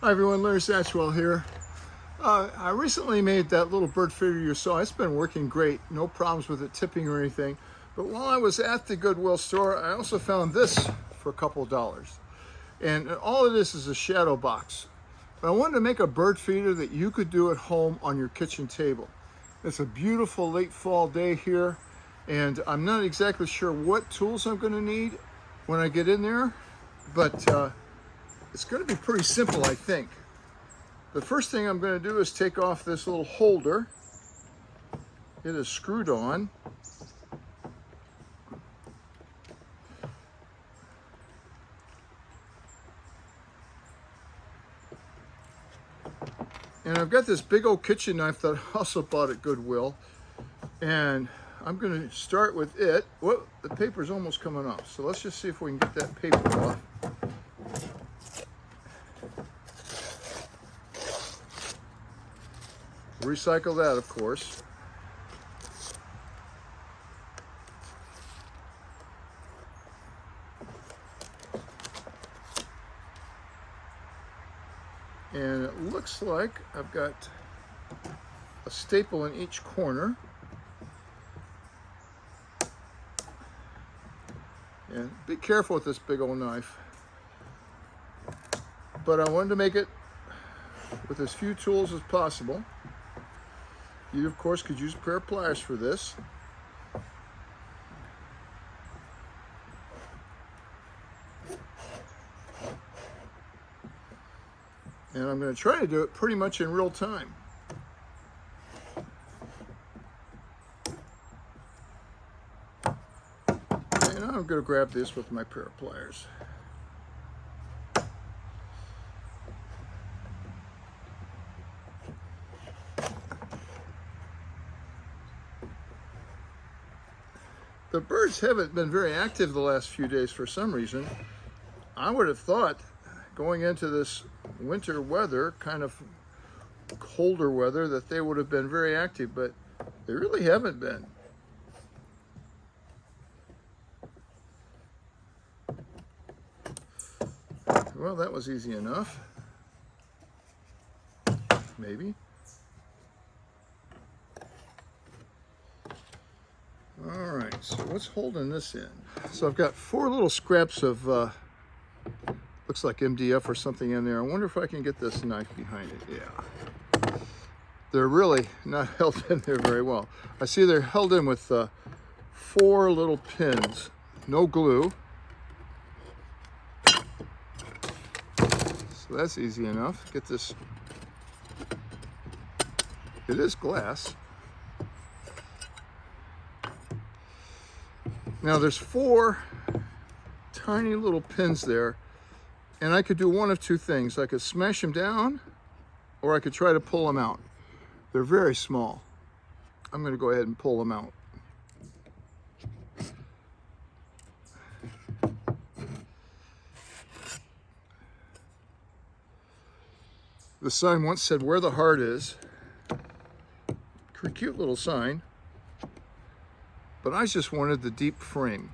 Hi everyone, Larry Satchwell here. I recently made that little bird feeder you saw. It's been working great, no problems with it tipping or anything. But while I was at the Goodwill store, I also found this for a couple of dollars. And all of this is a shadow box. But I wanted to make a bird feeder that you could do at home on your kitchen table. It's a beautiful late fall day here, and I'm not exactly sure what tools I'm going to need when I get in there, but it's going to be pretty simple, I think. The first thing I'm going to do is take off this little holder. It is screwed on. And I've got this big old kitchen knife that I also bought at Goodwill. And I'm going to start with it. Whoa, the paper's almost coming off. So let's just see if we can get that paper off. Recycle that, of course. And it looks like I've got a staple in each corner. And be careful with this big old knife. But I wanted to make it with as few tools as possible. You, of course, could use a pair of pliers for this. And I'm going to try to do it pretty much in real time. And I'm going to grab this with my pair of pliers. The birds haven't been very active the last few days for some reason. I would have thought going into this winter weather, kind of colder weather, that they would have been very active, but they really haven't been. Well, that was easy enough. Maybe. All right, so what's holding this in? So I've got 4 little scraps of, looks like MDF or something in there. I wonder if I can get this knife behind it. Yeah. They're really not held in there very well. I see they're held in with 4 little pins, no glue. So that's easy enough. Get this, it is glass. Now there's 4 tiny little pins there, and I could do one of 2 things. I could smash them down, or I could try to pull them out. They're very small. I'm going to go ahead and pull them out. The sign once said, "Where the heart is." Cute little sign. But I just wanted the deep frame.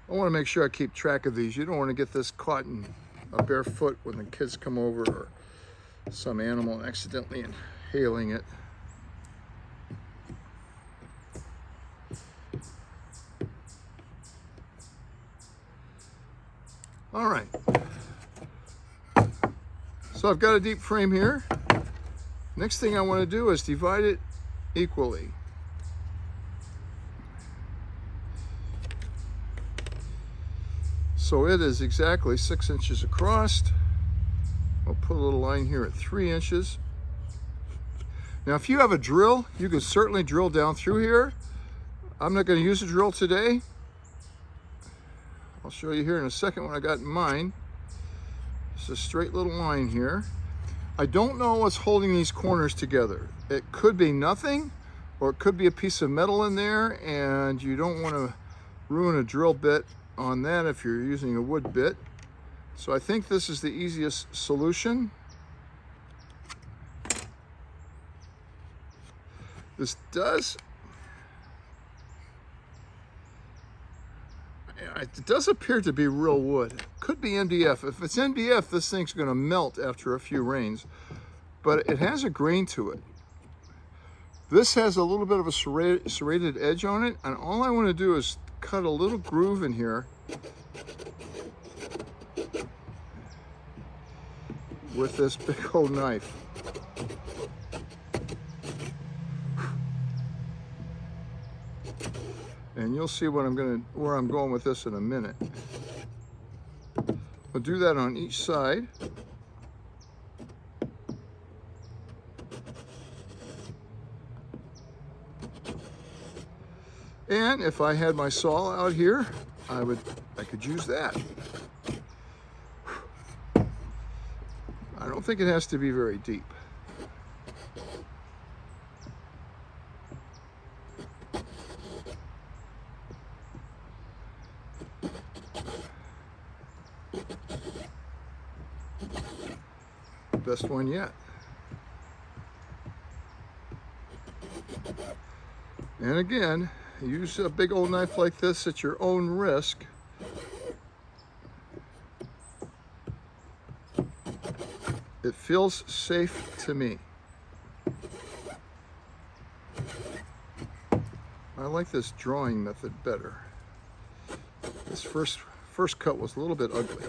I want to make sure I keep track of these. You don't want to get this caught in a bare foot when the kids come over, or some animal accidentally inhaling it. All right, so I've got a deep frame here. Next thing I want to do is divide it equally. So it is exactly 6 inches across. I'll put a little line here at 3 inches. Now, if you have a drill, you can certainly drill down through here. I'm not going to use a drill today. I'll show you here in a second what I got in mind. It's a straight little line here. I don't know what's holding these corners together. It could be nothing, or it could be a piece of metal in there, and you don't want to ruin a drill bit on that if you're using a wood bit. So I think this is the easiest solution. This it does appear to be real wood. Could be MDF. If it's MDF, this thing's going to melt after a few rains, but it has a grain to it. This has a little bit of a serrated edge on it, and all I want to do is cut a little groove in here with this big old knife. And you'll see where I'm going with this in a minute. We'll do that on each side. And if I had my saw out here, I could use that. I don't think it has to be very deep. Best one yet. And again, use a big old knife like this at your own risk. It feels safe to me. I like this drawing method better. This first cut was a little bit ugly.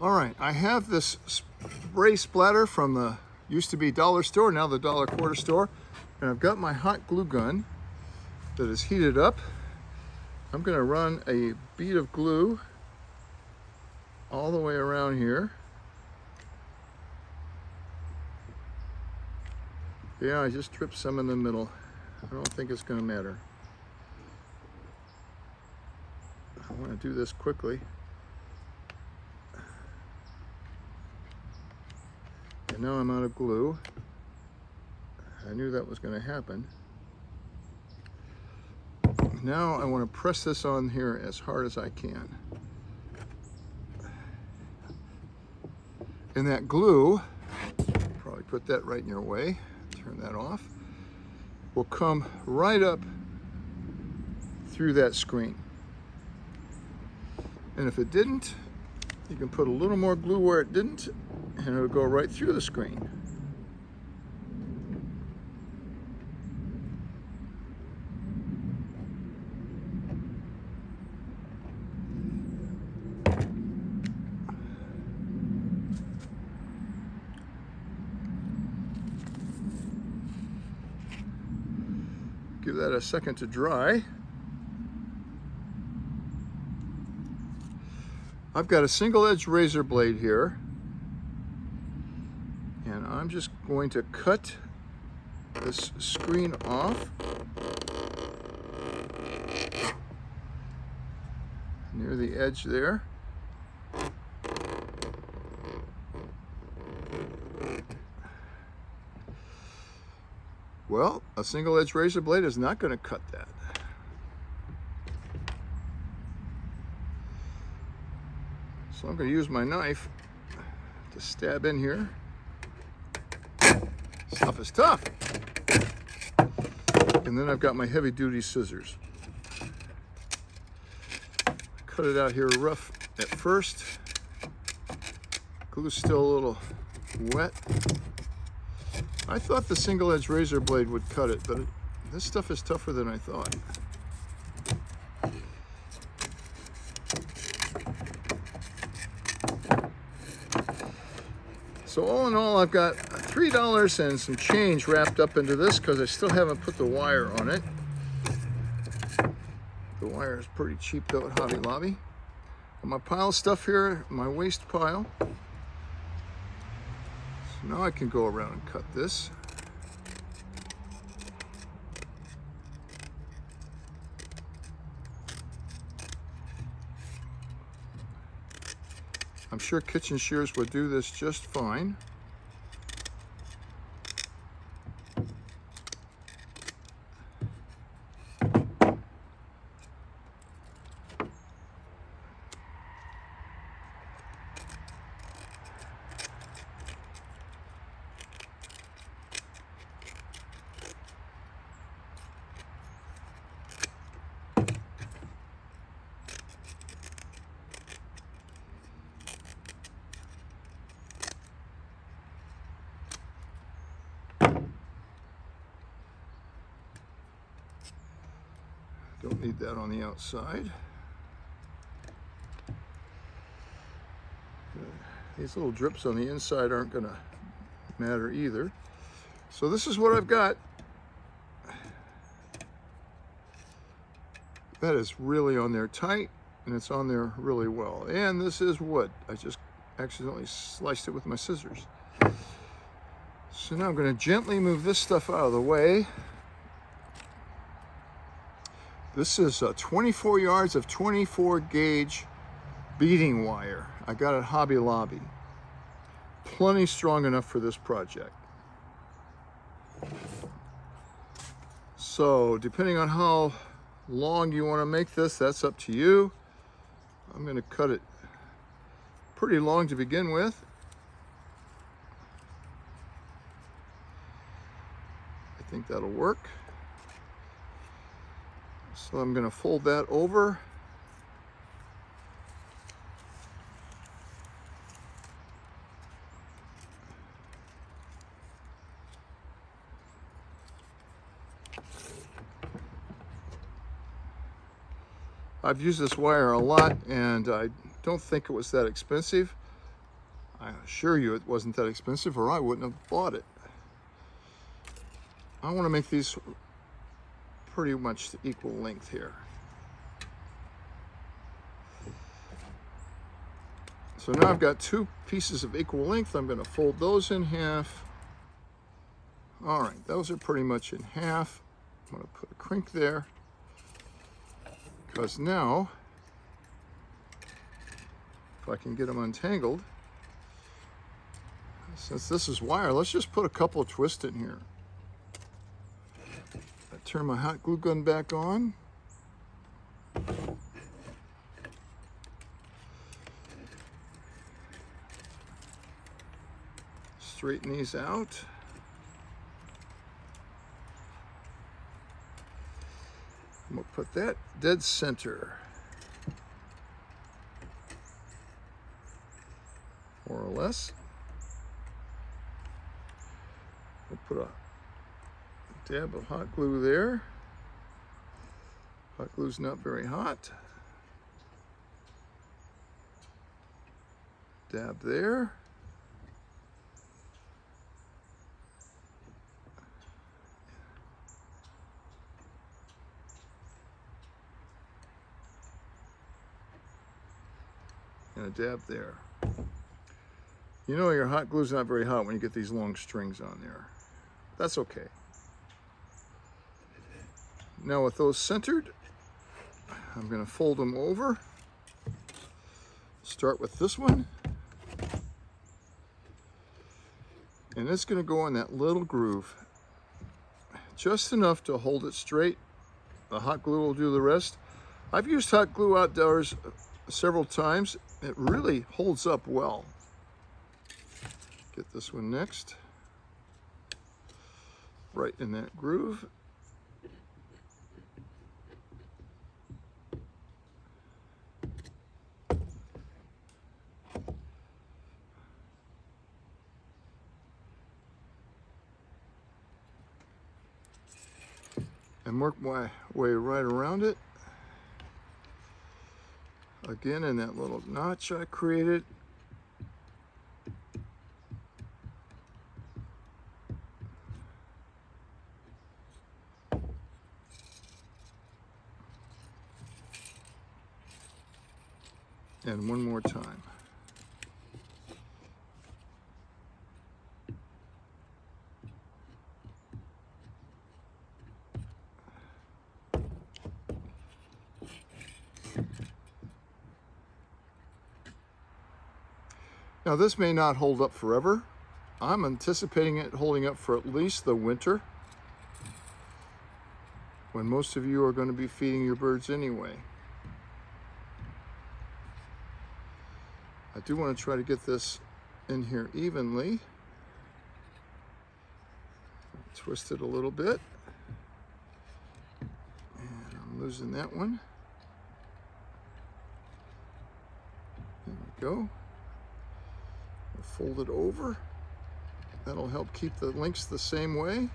All right, I have this spray splatter from the used to be dollar store, now the dollar quarter store, and I've got my hot glue gun that is heated up. I'm going to run a bead of glue all the way around here. Yeah, I just dripped some in the middle. I don't think it's going to matter. I want to do this quickly. And now I'm out of glue. I knew that was going to happen. Now I want to press this on here as hard as I can. And that glue, probably put that right in your way, turn that off, will come right up through that screen. And if it didn't, you can put a little more glue where it didn't, and it'll go right through the screen. Give that a second to dry. I've got a single edge razor blade here, and I'm just going to cut this screen off near the edge there. Well, a single edge razor blade is not going to cut that. So I'm going to use my knife to stab in here. Stuff is tough. And then I've got my heavy duty scissors. Cut it out here rough at first. Glue's still a little wet. I thought the single edge razor blade would cut it, but this stuff is tougher than I thought. So all in all, I've got $3 and some change wrapped up into this because I still haven't put the wire on it. The wire is pretty cheap though at Hobby Lobby. On my pile of stuff here, my waste pile. So now I can go around and cut this. I'm sure kitchen shears would do this just fine. Don't need that on the outside. These little drips on the inside aren't going to matter either. So this is what I've got. That is really on there tight, and it's on there really well. And this is wood. I just accidentally sliced it with my scissors. So now I'm going to gently move this stuff out of the way. This is 24 yards of 24 gauge beading wire. I got it Hobby Lobby. Plenty strong enough for this project. So depending on how long you want to make this, that's up to you. I'm going to cut it pretty long to begin with. I think that'll work. So I'm going to fold that over. I've used this wire a lot, and I don't think it was that expensive. I assure you it wasn't that expensive, or I wouldn't have bought it. I want to make these pretty much the equal length here. So now I've got two pieces of equal length. I'm going to fold those in half. All right, those are pretty much in half. I'm going to put a crink there, because now, if I can get them untangled, since this is wire, let's just put a couple of twists in here. I turn my hot glue gun back on. Straighten these out. I'm going to put that dead center, more or less. We'll put a dab of hot glue there. Hot glue's not very hot. Dab there. And a dab there. You know your hot glue's not very hot when you get these long strings on there. That's okay. Now with those centered, I'm going to fold them over. Start with this one. And it's going to go in that little groove. Just enough to hold it straight. The hot glue will do the rest. I've used hot glue outdoors several times. It really holds up well. Get this one next. Right in that groove. And work my way right around it. Again, in that little notch I created. And one more time. Now this may not hold up forever. I'm anticipating it holding up for at least the winter, when most of you are going to be feeding your birds anyway. I do want to try to get this in here evenly. Twist it a little bit. And I'm losing that one. There we go. Fold it over. That'll help keep the links the same way.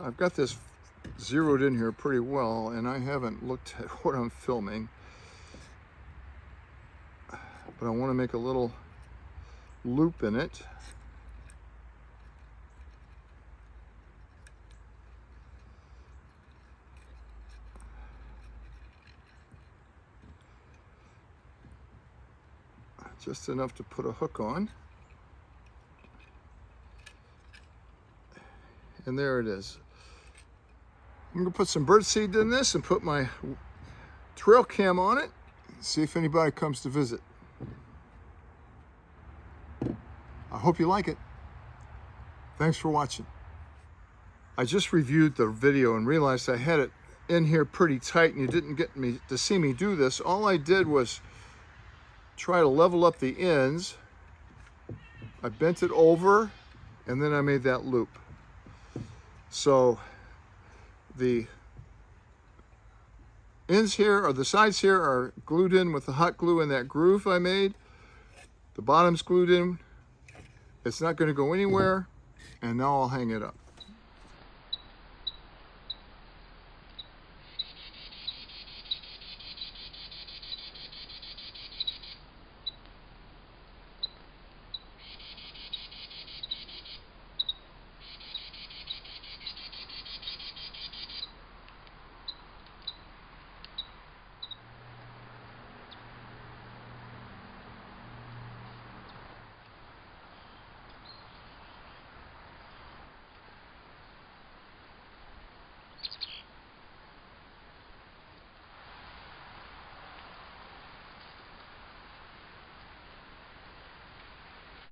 I've got this zeroed in here pretty well, and I haven't looked at what I'm filming, but I want to make a little loop in it. Just enough to put a hook on. And there it is. I'm gonna put some birdseed in this and put my trail cam on it, see if anybody comes to visit. I hope you like it. Thanks for watching. I just reviewed the video and realized I had it in here pretty tight and you didn't get me to see me do this. All I did was try to level up the ends. I bent it over and then I made that loop. So the ends here, or the sides here, are glued in with the hot glue in that groove I made. The bottom's glued in. It's not going to go anywhere. And now I'll hang it up.